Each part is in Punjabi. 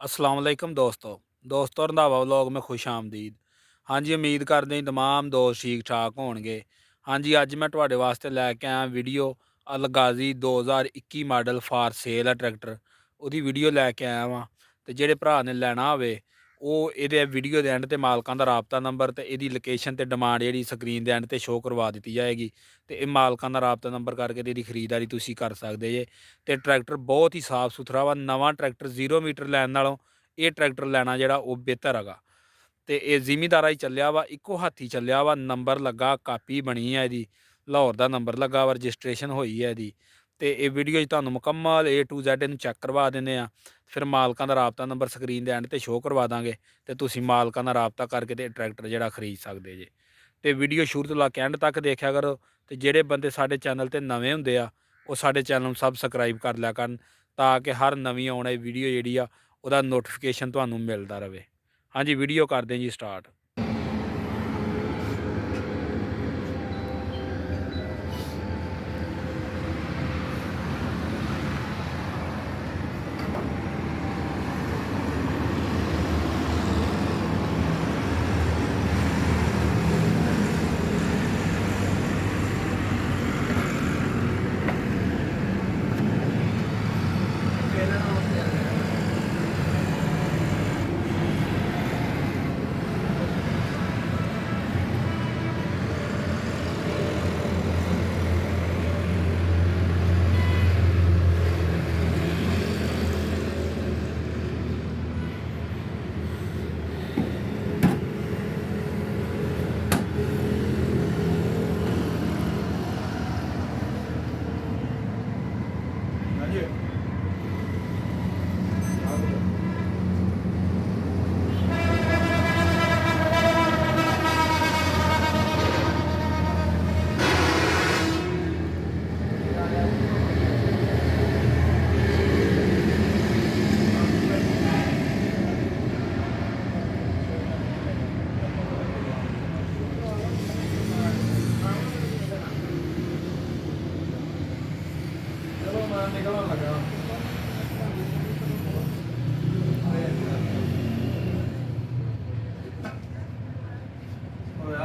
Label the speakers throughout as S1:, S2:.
S1: अस्सलाम वालेकुम दोस्तों रंधावा व्लॉग में खुश आमदीद। हाँ जी, उम्मीद करते हैं तमाम दोस्त ठीक ठाक होणगे। हाँ जी, अज मैं तुहाडे वास्ते लैके आया वीडियो अलगाजी 2021 मॉडल फॉर सेल है ट्रैक्टर। ਉਹਦੀ ਵੀਡੀਓ ਲੈ ਕੇ ਆਇਆ ਵਾਂ ਤੇ ਜਿਹੜੇ ਭਰਾ ਨੇ ਲੈਣਾ ਹੋਵੇ ਉਹ ਇਹਦੇ ਵੀਡੀਓ ਦੇ ਐਂਡ ਤੇ ਮਾਲਕਾਂ ਦਾ ਰਾਬਤਾ ਨੰਬਰ ਤੇ ਇਹਦੀ ਲੋਕੇਸ਼ਨ ਤੇ ਡਿਮਾਂਡ ਜਿਹੜੀ ਸਕਰੀਨ ਦੇ ਐਂਡ ਤੇ ਸ਼ੋਅ ਕਰਵਾ ਦਿੱਤੀ ਜਾਏਗੀ ਤੇ ਇਹ ਮਾਲਕਾਂ ਦਾ ਰਾਬਤਾ ਨੰਬਰ ਕਰਕੇ ਤੇ ਇਹਦੀ ਖਰੀਦਦਾਰੀ ਤੁਸੀਂ ਕਰ ਸਕਦੇ ਜੇ। ਤੇ ਟਰੈਕਟਰ ਬਹੁਤ ਹੀ ਸਾਫ਼ ਸੁਥਰਾ ਵਾ, ਨਵਾਂ ਟਰੈਕਟਰ 0 ਮੀਟਰ ਲੈਣ ਨਾਲੋਂ ਇਹ ਟਰੈਕਟਰ ਲੈਣਾ ਜਿਹੜਾ ਉਹ ਬਿਹਤਰ ਹੈਗਾ। ਤੇ ਇਹ ਜ਼ਿਮੀਦਾਰਾਂ ਹੀ ਚੱਲਿਆ ਵਾ, ਇੱਕੋ ਹੱਥੀ ਚੱਲਿਆ ਵਾ, ਨੰਬਰ ਲੱਗਾ, ਕਾਪੀ ਬਣੀ ਹੈ ਇਹਦੀ, ਲਾਹੌਰ ਦਾ ਨੰਬਰ ਲੱਗਾ ਵਾ, ਰਜਿਸਟ੍ਰੇਸ਼ਨ ਹੋਈ ਹੈ ਇਹਦੀ। ਤੇ ਇਹ ਵੀਡੀਓ 'ਚ ਤੁਹਾਨੂੰ ਮੁਕੰਮਲ A to Z ਇਹਨੂੰ ਚੈੱਕ ਕਰਵਾ ਦਿੰਦੇ ਆ। ਫਿਰ ਮਾਲਕਾਂ ਦਾ ਰਾਬਤਾ ਨੰਬਰ ਸਕਰੀਨ ਦੇ ਐਂਡ ਤੇ ਸ਼ੋਅ ਕਰਵਾ ਦਾਂਗੇ ਤੇ ਤੁਸੀਂ ਮਾਲਕਾਂ ਨਾਲ ਰਾਬਤਾ ਕਰਕੇ ਤੇ ਟਰੈਕਟਰ ਜਿਹੜਾ ਖਰੀਦ ਸਕਦੇ ਜੇ। ਤੇ ਵੀਡੀਓ ਸ਼ੁਰੂ ਤੋਂ ਲੈ ਕੇ ਐਂਡ ਤੱਕ ਦੇਖਿਆ ਕਰੋ। ਤੇ ਜਿਹੜੇ ਬੰਦੇ ਸਾਡੇ ਚੈਨਲ ਤੇ ਨਵੇਂ ਹੁੰਦੇ ਆ ਉਹ ਸਾਡੇ ਚੈਨਲ ਨੂੰ ਸਬਸਕ੍ਰਾਈਬ ਕਰ ਲਿਆ ਕਰਨ ਤਾਂ ਕਿ ਹਰ ਨਵੀਂ ਆਉਣ ਵਾਲੀ ਵੀਡੀਓ ਜਿਹੜੀ ਆ ਉਹਦਾ ਨੋਟੀਫਿਕੇਸ਼ਨ ਤੁਹਾਨੂੰ ਮਿਲਦਾ ਰਹੇ। ਹਾਂਜੀ, ਵੀਡੀਓ ਕਰਦੇ ਜੀ ਸਟਾਰਟ। निकलने लगा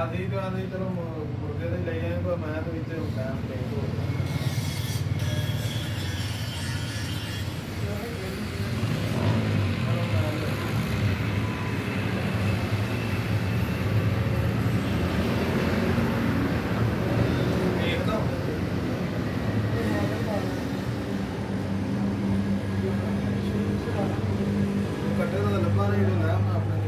S1: आधी तो आधी चलो मुर्गे तो ले जाए पर मैं तो इतने टाइम नहीं हो कट्टे तो लब्भा नहीं मैं अपने